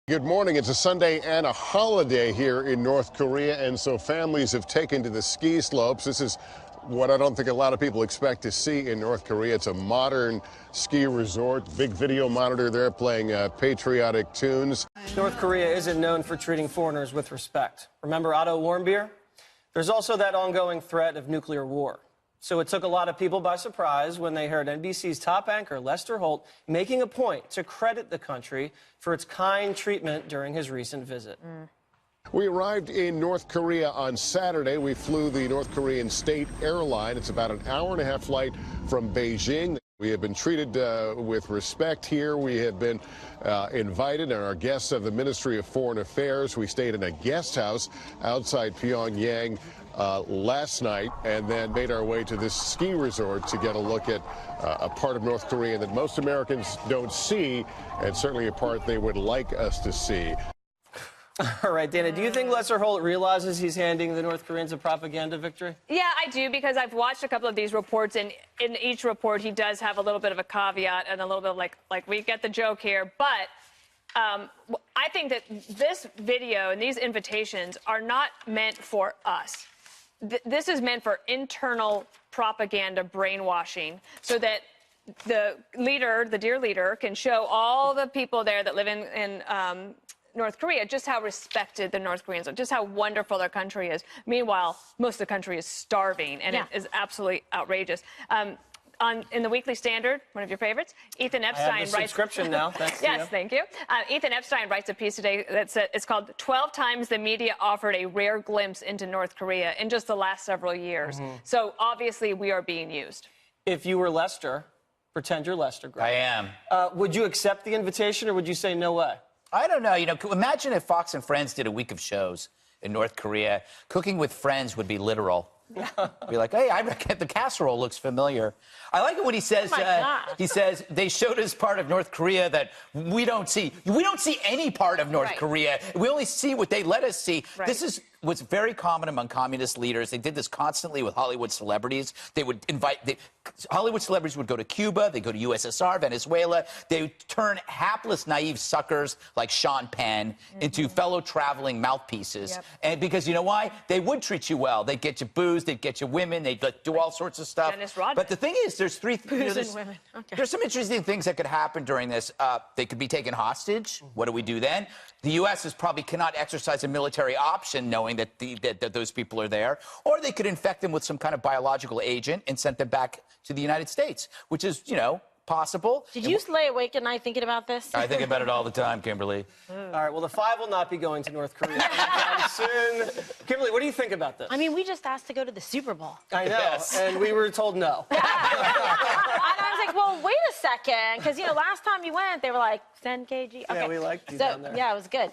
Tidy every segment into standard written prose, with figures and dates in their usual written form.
Good morning. It's a Sunday and a holiday here in North Korea, and so families have taken to the ski slopes. This is what I don't think a lot of people expect to see in North Korea. It's a modern ski resort, big video monitor there playing patriotic tunes. North Korea isn't known for treating foreigners with respect. Remember Otto Warmbier? There's also that ongoing threat of nuclear war. So it took a lot of people by surprise when they heard NBC's top anchor, Lester Holt, making a point to credit the country for its kind treatment during his recent visit. We arrived in North Korea on Saturday. We flew the North Korean state airline. It's about an hour-and-a-half flight from Beijing. We have been treated with respect here. We have been invited, and our guests of the Ministry of Foreign Affairs. We stayed in a guest house outside Pyongyang last night, and then made our way to this ski resort to get a look at a part of North Korea that most Americans don't see, and certainly a part they would like us to see. All right, Dana, do you think Lester Holt realizes he's handing the North Koreans a propaganda victory? Yeah, I do, because I've watched a couple of these reports, and in each report he does have a little bit of a caveat and a little bit of like we get the joke here. But I think that this video and these invitations are not meant for us. This is meant for internal propaganda brainwashing, so that the leader, the dear leader, can show all the people there that live in North Korea just how respected the North Koreans are, just how wonderful their country is. Meanwhile, most of the country is starving, and it is absolutely outrageous. In the Weekly Standard, one of your favorites, Ethan Epstein I have the subscription now. Thanks to you. Yes, thank you. Ethan Epstein writes a piece today it's called 12 times the media offered a rare glimpse into North Korea in just the last several years. So obviously we are being used. If you were Lester, pretend you're Lester, Greg. I am. Would you accept the invitation, or would you say no way? I don't know. You know, imagine if Fox and Friends did a week of shows in North Korea. Cooking with Friends would be literal. Be like, hey, I reckon the casserole looks familiar. I like it when he says, he says they showed us part of North Korea that we don't see. We don't see any part of North Korea. We only see what they let us see. This was very common among communist leaders. They did this constantly with Hollywood celebrities. They would invite, Hollywood celebrities would go to Cuba, they go to USSR, Venezuela. They would turn hapless, naive suckers like Sean Penn into fellow traveling mouthpieces. And because you know why? They would treat you well. They'd get you booze, they'd get you women, they'd do all sorts of stuff. But the thing is, there's there's some interesting things that could happen during this. They could be taken hostage. What do we do then? The U.S. probably cannot exercise a military option knowing that, that those people are there. Or they could infect them with some kind of biological agent and send them back to the United States, which is, you know, possible. Did you lay awake at night thinking about this? I think about it all the time, Kimberly. All right, well, the five will not be going to North Korea anytime soon. Kimberly, what do you think about this? I mean, we just asked to go to the Super Bowl. I know, and we were told no. And I was like, well, wait a second, because, you know, last time you went, they were like, 10 kg. Okay. Yeah, we liked you down there. Yeah, it was good.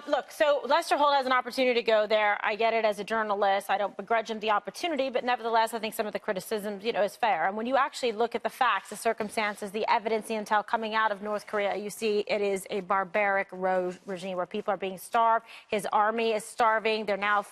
Look, so Lester Holt has an opportunity to go there. I get it as a journalist. I don't begrudge him the opportunity, but nevertheless, I think some of the criticism, you know, is fair. And when you actually look at the facts, the circumstances, the evidence, the intel coming out of North Korea, you see it is a barbaric regime where people are being starved. His army is starving. They're now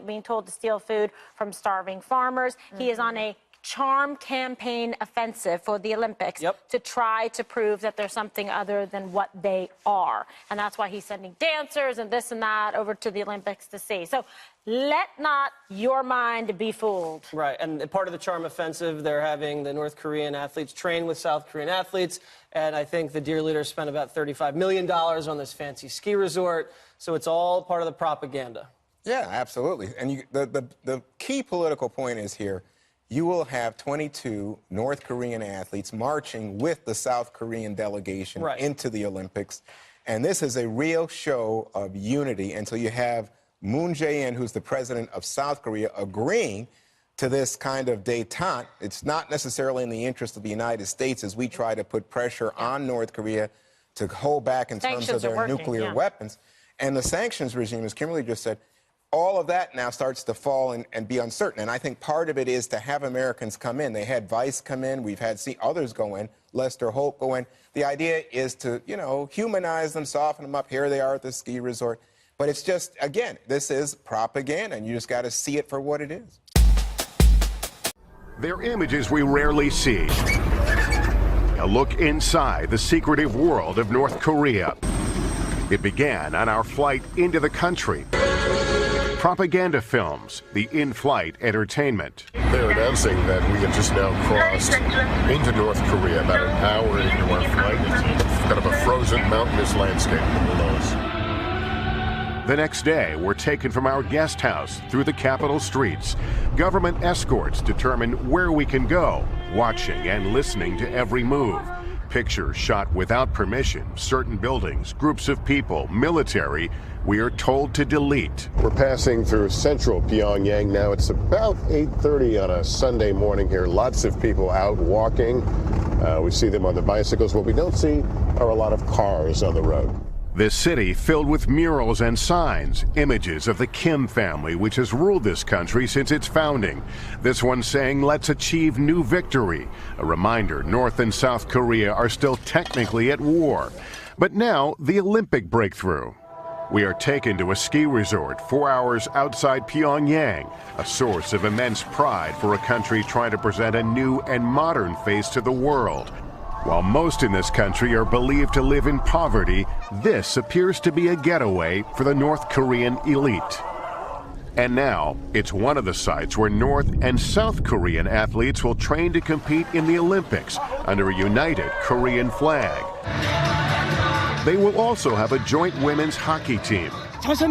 being told to steal food from starving farmers. He is on a charm campaign offensive for the Olympics to try to prove that there's something other than what they are. And that's why he's sending dancers and this and that over to the Olympics to see. So let not your mind be fooled. Right, and part of the charm offensive, they're having the North Korean athletes train with South Korean athletes. And I think the dear leader spent about $35 million on this fancy ski resort. So it's all part of the propaganda. Yeah, absolutely. And the key political point is here, you will have 22 North Korean athletes marching with the South Korean delegation into the Olympics. And this is a real show of unity until you have Moon Jae-in, who's the president of South Korea, agreeing to this kind of détente. It's not necessarily in the interest of the United States as we try to put pressure on North Korea to hold back in terms of their nuclear weapons. And the sanctions regime, as Kimberly just said, all of that now starts to fall and be uncertain. And I think part of it is to have Americans come in. They had Vice come in. We've had others go in, Lester Holt go in. The idea is to, you know, humanize them, soften them up. Here they are at the ski resort. But it's just, again, this is propaganda, and you just got to see it for what it is. They're images we rarely see. A look inside the secretive world of North Korea. It began on our flight into the country. Propaganda films, the in-flight entertainment. They're announcing that we have just now crossed into North Korea, about an hour into our flight. It's kind of a frozen mountainous landscape below us. The next day, we're taken from our guest house through the capital streets. Government escorts determine where we can go, watching and listening to every move. Pictures shot without permission, certain buildings, groups of people, military, we are told to delete. We're passing through central Pyongyang now. It's about 8:30 on a Sunday morning here. Lots of people out walking. We see them on the bicycles. What we don't see are a lot of cars on the road. This city filled with murals and signs, images of the Kim family, which has ruled this country since its founding. This one saying, "Let's achieve new victory." A reminder, North and South Korea are still technically at war. But now, the Olympic breakthrough. We are taken to a ski resort 4 hours outside Pyongyang, a source of immense pride for a country trying to present a new and modern face to the world. While most in this country are believed to live in poverty, this appears to be a getaway for the North Korean elite. And now, it's one of the sites where North and South Korean athletes will train to compete in the Olympics under a united Korean flag. They will also have a joint women's hockey team. As a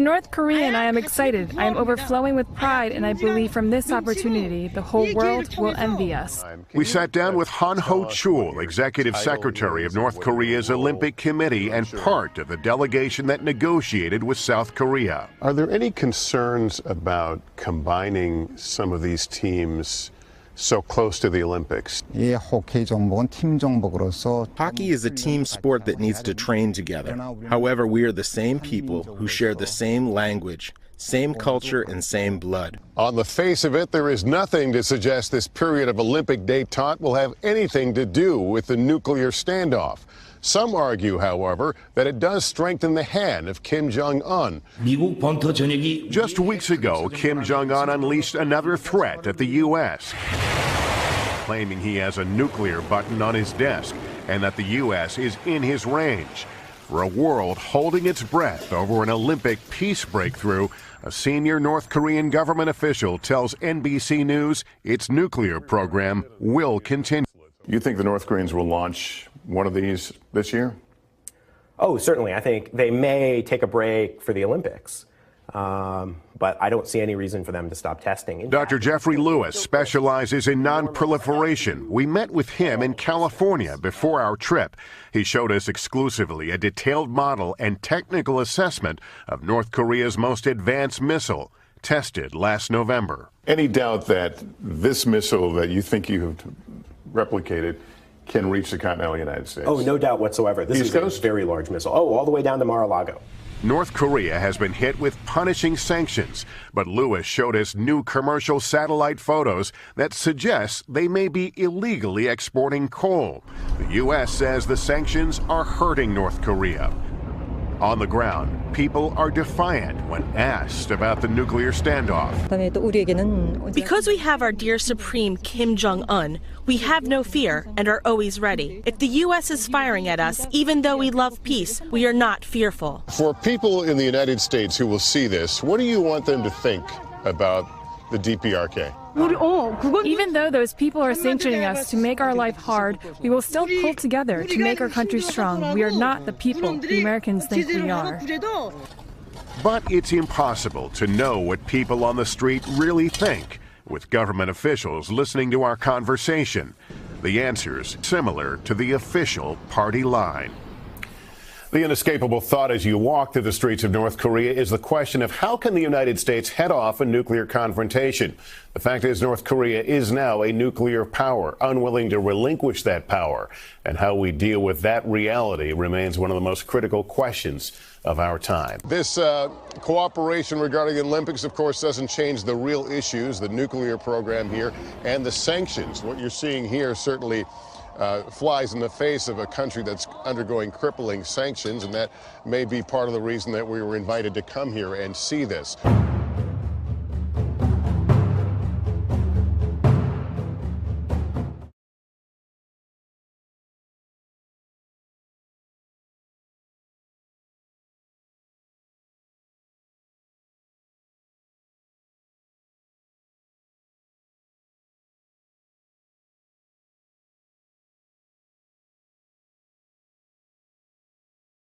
North Korean, I am excited. I am overflowing with pride, and I believe from this opportunity, the whole world will envy us. We sat down with Han Ho-chul, Executive Secretary of North Korea's Olympic Committee and part of the delegation that negotiated with South Korea. Are there any concerns about combining some of these teams so close to the Olympics? Hockey is a team sport that needs to train together. However, we are the same people who share the same language, same culture, and same blood. On the face of it, there is nothing to suggest this period of Olympic détente will have anything to do with the nuclear standoff. Some argue, however, that it does strengthen the hand of Kim Jong-un. Just weeks ago, Kim Jong-un unleashed another threat at the U.S., claiming he has a nuclear button on his desk and that the U.S. is in his range. For a world holding its breath over an Olympic peace breakthrough, a senior North Korean government official tells NBC News its nuclear program will continue. You think the North Koreans will launch one of these this year? Oh, certainly. I think they may take a break for the Olympics, but I don't see any reason for them to stop testing. Dr. Jeffrey Lewis specializes in non-proliferation. We met with him in California before our trip. He showed us exclusively a detailed model and technical assessment of North Korea's most advanced missile, tested last November. Any doubt that this missile that you think you have replicated can reach the continental United States? Oh, no doubt whatsoever. This is a very large missile. Oh, all the way down to Mar-a-Lago. North Korea has been hit with punishing sanctions, but Lewis showed us new commercial satellite photos that suggest they may be illegally exporting coal. The U.S. says the sanctions are hurting North Korea. On the ground, people are defiant when asked about the nuclear standoff. Because we have our dear Supreme Kim Jong-un, we have no fear and are always ready. If the U.S. is firing at us, even though we love peace, we are not fearful. For people in the United States who will see this, what do you want them to think about the DPRK? Even though those people are sanctioning us to make our life hard, we will still pull together to make our country strong. We are not the people the Americans think we are. But it's impossible to know what people on the street really think, with government officials listening to our conversation. The answer's similar to the official party line. The inescapable thought as you walk through the streets of North Korea is the question of how can the United States head off a nuclear confrontation? The fact is North Korea is now a nuclear power, unwilling to relinquish that power. And how we deal with that reality remains one of the most critical questions of our time. This cooperation regarding the Olympics, of course, doesn't change the real issues, the nuclear program here and the sanctions. What you're seeing here certainly flies in the face of a country that's undergoing crippling sanctions, and that may be part of the reason that we were invited to come here and see this.